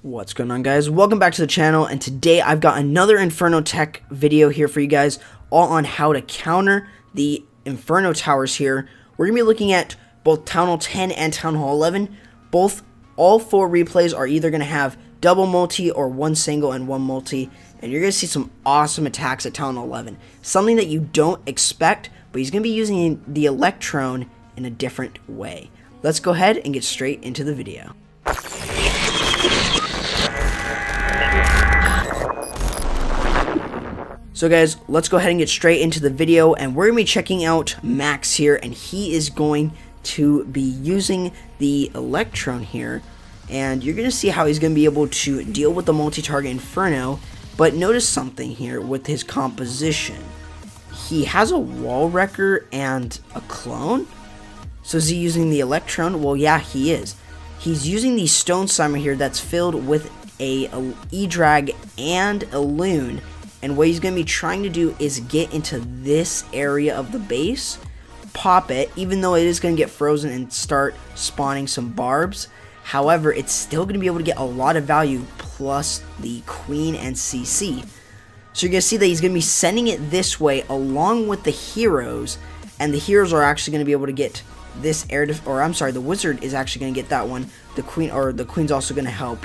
What's going on, guys? Welcome back to the channel, and today I've got another Inferno tech video here for you guys, all on how to counter the Inferno towers here. We're going to be looking at both Town Hall 10 and Town Hall 11. All four replays are either going to have double multi or one single and one multi, and you're going to see some awesome attacks at Town Hall 11. Something that you don't expect, but he's going to be using the Electrone in a different way. Let's go ahead and get straight into the video. So guys, let's go ahead and get straight into the video, and we're going to be checking out Max here, and he is going to be using the Electrone here, and you're going to see how he's going to be able to deal with the multi-target Inferno. But notice something here with his composition. He has a wall wrecker and a clone. So is he using the Electrone? Well, yeah, he is. He's using the Stone Slimer here that's filled with a E-Drag and a Loon. And what he's going to be trying to do is get into this area of the base, pop it, even though it is going to get frozen and start spawning some barbs. However, it's still going to be able to get a lot of value plus the Queen and CC. So you're going to see that he's going to be sending it this way along with the heroes, and the heroes are actually going to be able to get this the wizard is actually going to get that one. The queen's also going to help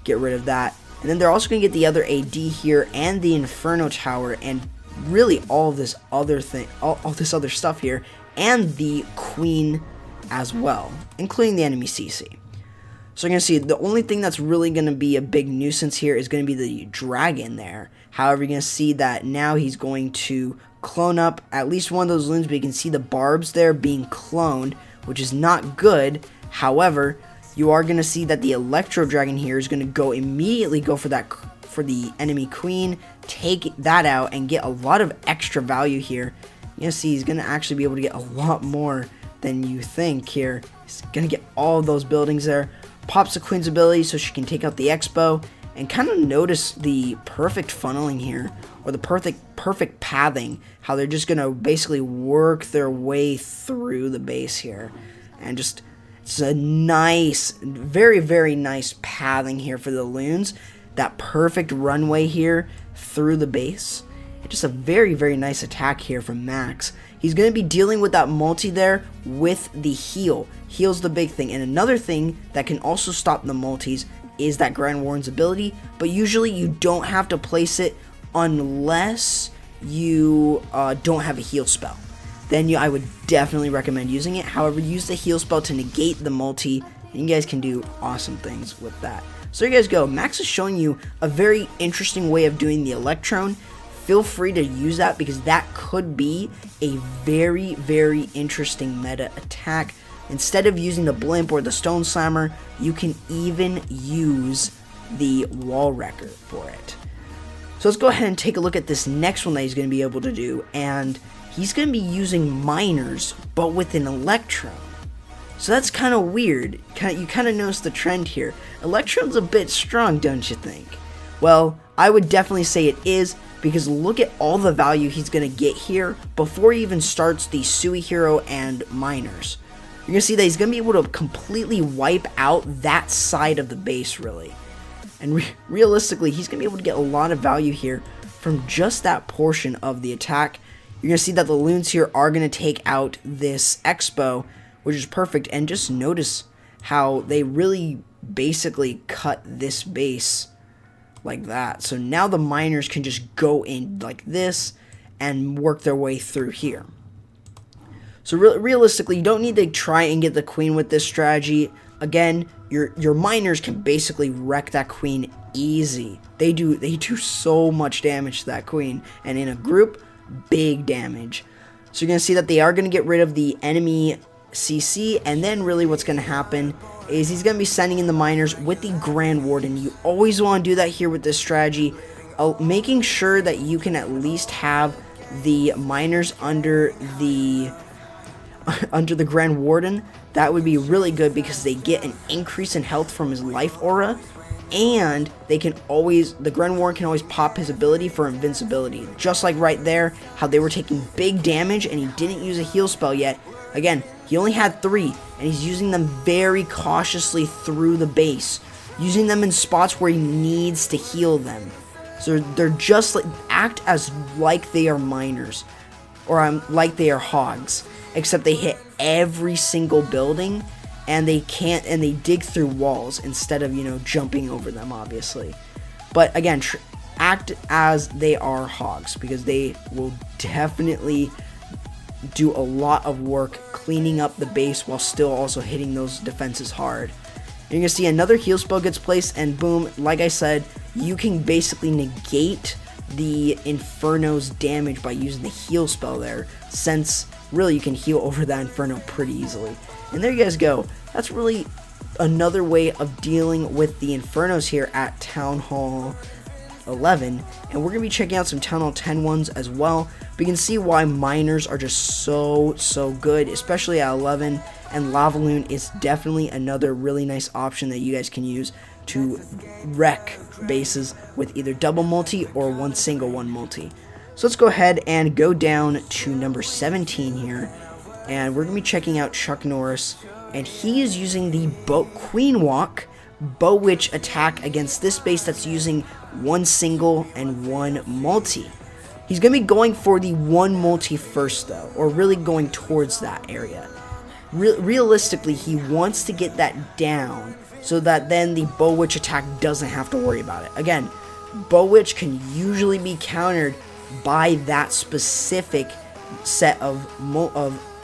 get rid of that. And then they're also going to get the other AD here and the Inferno Tower and really all this other stuff here, and the Queen as well, including the enemy CC. So you're going to see the only thing that's really going to be a big nuisance here is going to be the dragon there. However, you're going to see that now he's going to clone up at least one of those loons, but you can see the barbs there being cloned, which is not good. However, you are going to see that the Electro Dragon here is going to immediately go for the enemy Queen, take that out, and get a lot of extra value here. You're going to see he's going to actually be able to get a lot more than you think here. He's going to get all of those buildings there. Pops the Queen's ability so she can take out the Expo, and kind of notice the perfect funneling here, or the perfect pathing, how they're just going to basically work their way through the base here. And just, it's a nice, very, very nice pathing here for the loons. That perfect runway here through the base. Just a very, very nice attack here from Max. He's going to be dealing with that multi there with the heal. Heal's the big thing. And another thing that can also stop the multis is that Grand Warden's ability, but usually you don't have to place it unless you don't have a heal spell. Then I would definitely recommend using it. However, use the heal spell to negate the multi, and you guys can do awesome things with that. So here you guys go. Max is showing you a very interesting way of doing the Electrone. Feel free to use that, because that could be a very, very interesting meta attack. Instead of using the Blimp or the Stone Slammer, you can even use the Wall Wrecker for it. So let's go ahead and take a look at this next one that he's going to be able to do, and he's going to be using miners, but with an Electrone. So that's kind of weird. You kind of notice the trend here. Electrone's a bit strong, don't you think? Well, I would definitely say it is, because look at all the value he's going to get here before he even starts the Sui Hero and miners. You're going to see that he's going to be able to completely wipe out that side of the base, really. And realistically, he's going to be able to get a lot of value here from just that portion of the attack. You're going to see that the loons here are going to take out this Expo, which is perfect. And just notice how they really basically cut this base like that. So now the miners can just go in like this and work their way through here. So realistically, you don't need to try and get the Queen with this strategy. Again, your miners can basically wreck that Queen easy. They do so much damage to that Queen, and in a group, big damage. So you're going to see that they are going to get rid of the enemy CC, and then really what's going to happen is he's going to be sending in the miners with the Grand Warden. You always want to do that here with this strategy, making sure that you can at least have the miners under the Grand Warden. That would be really good, because they get an increase in health from his life aura, and the Grand Warden can always pop his ability for invincibility. Just like right there, how they were taking big damage and he didn't use a heal spell yet. Again, he only had 3, and he's using them very cautiously through the base. using them in spots where he needs to heal them. So they're just like, act as like they are miners, or like they are hogs, except they hit every single building, and they dig through walls instead of, you know, jumping over them, obviously. But again, act as they are hogs, because they will definitely do a lot of work cleaning up the base while still also hitting those defenses hard. You're gonna see another heal spell gets placed, and boom, like I said, you can basically negate the Inferno's damage by using the heal spell there, since really you can heal over that Inferno pretty easily. And there you guys go. That's really another way of dealing with the Infernos here at Town Hall 11, and we're going to be checking out some Town Hall 10 ones as well. But you can see why miners are just so good, especially at 11, and Lava Loon is definitely another really nice option that you guys can use to wreck bases with either double multi or one single multi. So let's go ahead and go down to number 17 here, and we're going to be checking out Chuck Norris, and he is using the Queen Walk Bow Witch attack against this base that's using one single and one multi. He's going to be going for the one multi first though, or really going towards that area. Realistically, he wants to get that down so that then the Bow Witch attack doesn't have to worry about it. Again, Bow Witch can usually be countered by that specific set of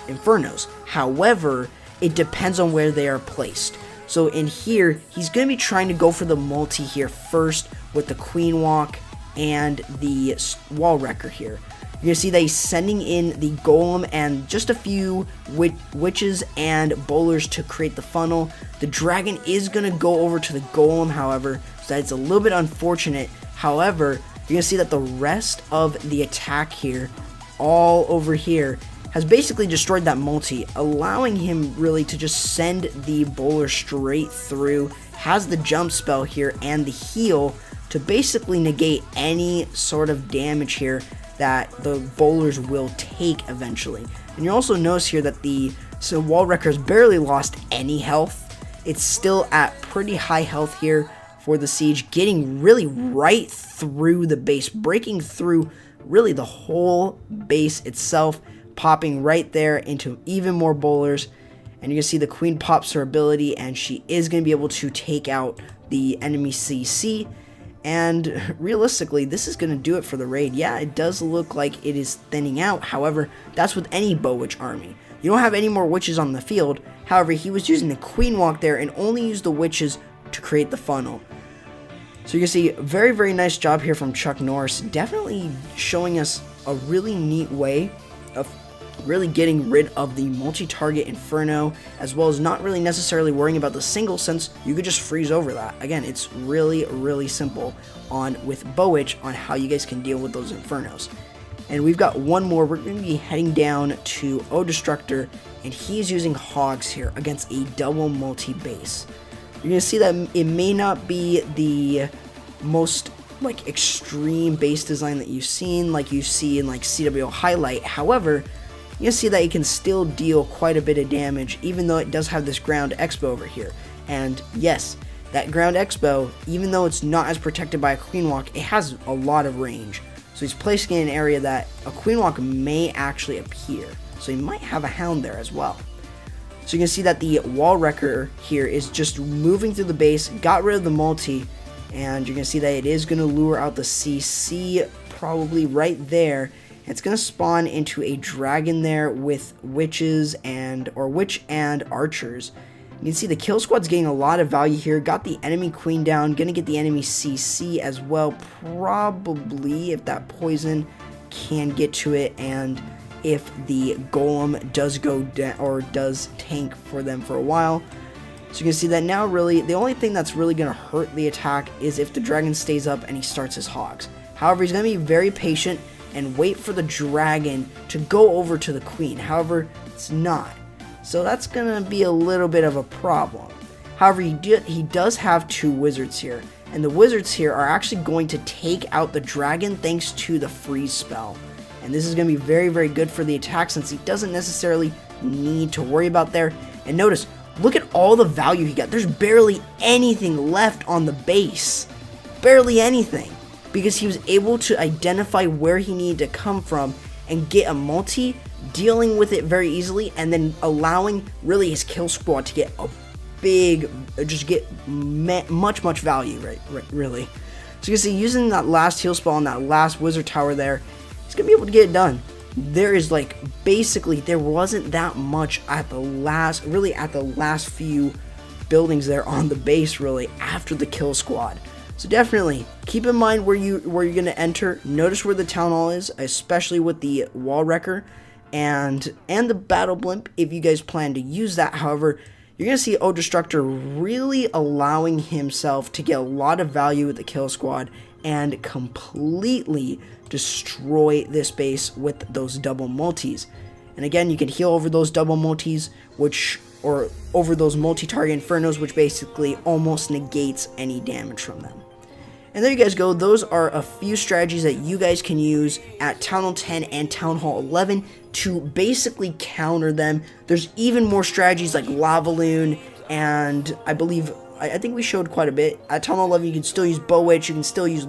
Infernos. However, it depends on where they are placed. So in here, he's going to be trying to go for the multi here first with the Queen Walk and the Wall Wrecker here. You're going to see that he's sending in the Golem and just a few Witches and Bowlers to create the funnel. The Dragon is going to go over to the Golem, however, so that's a little bit unfortunate. However, you're going to see that the rest of the attack here, all over here, has basically destroyed that multi, allowing him really to just send the Bowler straight through, has the jump spell here and the heal to basically negate any sort of damage here that the Bowlers will take eventually. And you also notice here that the Wall Wrecker's barely lost any health. It's still at pretty high health here for the Siege, getting really right through the base, breaking through really the whole base itself, popping right there into even more Bowlers. And you can see the Queen pops her ability, and she is going to be able to take out the enemy CC. And realistically, this is going to do it for the raid. Yeah, it does look like it is thinning out. However, that's with any Bow Witch army. You don't have any more Witches on the field. However, he was using the Queen Walk there and only used the Witches to create the funnel. So you can see, very nice job here from Chuck Norris. Definitely showing us a really neat way of really getting rid of the multi-target Inferno, as well as not really necessarily worrying about the single, since you could just freeze over that. Again, it's really simple with Bow Witch on how you guys can deal with those Infernos. And we've got one more. We're going to be heading down to O Destructor, and he's using Hogs here against a double multi-base. You're going to see that it may not be the most like extreme base design that you've seen, like you see in like CWO Highlight. However, you can see that it can still deal quite a bit of damage, even though it does have this ground expo over here. And yes, that ground expo, even though it's not as protected by a Queen Walk, it has a lot of range. So he's placing it in an area that a Queen Walk may actually appear. So he might have a Hound there as well. So you can see that the Wall Wrecker here is just moving through the base, got rid of the multi, and you're going to see that it is going to lure out the CC probably right there. It's going to spawn into a dragon there with witches or witch and archers. You can see the kill squad's getting a lot of value here. Got the enemy queen down. Going to get the enemy CC as well. Probably if that poison can get to it, and if the golem does go down or does tank for them for a while. So you can see that now really the only thing that's really going to hurt the attack is if the dragon stays up and he starts his hogs. However, he's going to be very patient and wait for the dragon to go over to the queen. However, it's not. So that's going to be a little bit of a problem. However, he does have two wizards here. And the wizards here are actually going to take out the dragon thanks to the freeze spell. And this is going to be very good for the attack, since he doesn't necessarily need to worry about there. And notice, look at all the value he got. There's barely anything left on the base. Barely anything. Because he was able to identify where he needed to come from and get a multi, dealing with it very easily, and then allowing really his kill squad to get a big, just get much value, right, really. So you can see, using that last heal spell on that last wizard tower there, he's gonna be able to get it done. There is like, basically, there wasn't that much at the last few buildings there on the base, really, after the kill squad. So definitely keep in mind where you're gonna enter. Notice where the town hall is, especially with the wall wrecker and the battle blimp, if you guys plan to use that. However, you're gonna see O Destructor really allowing himself to get a lot of value with the kill squad and completely destroy this base with those double multis. And again, you can heal over those double multis, or over those multi-target infernos, which basically almost negates any damage from them. And there you guys go. Those are a few strategies that you guys can use at Town Hall 10 and Town Hall 11 to basically counter them. There's even more strategies like Lava Loon, and I think we showed quite a bit. At Town Hall 11, you can still use Bow Witch, you can still use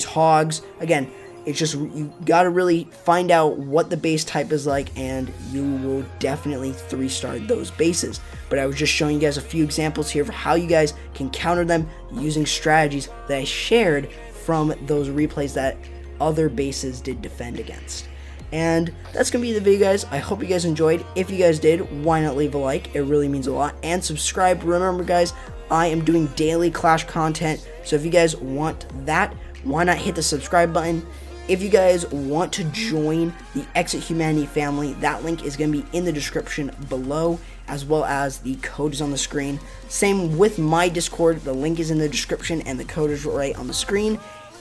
hogs. Again, it's just, you gotta really find out what the base type is like, and you will definitely 3-star those bases. But I was just showing you guys a few examples here for how you guys can counter them using strategies that I shared from those replays that other bases did defend against. And that's gonna be the video, guys. I hope you guys enjoyed. If you guys did, why not leave a like? It really means a lot. And subscribe. Remember, guys, I am doing daily Clash content, so if you guys want that, why not hit the subscribe button? If you guys want to join the Exit Humanity family, that link is going to be in the description below, as well as the code is on the screen. Same with my Discord, the link is in the description and the code is right on the screen.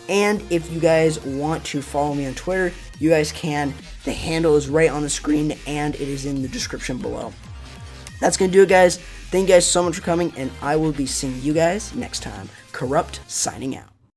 And if you guys want to follow me on Twitter, you guys can. The handle is right on the screen and it is in the description below. That's going to do it, guys. Thank you guys so much for coming, and I will be seeing you guys next time. Corrupt signing out.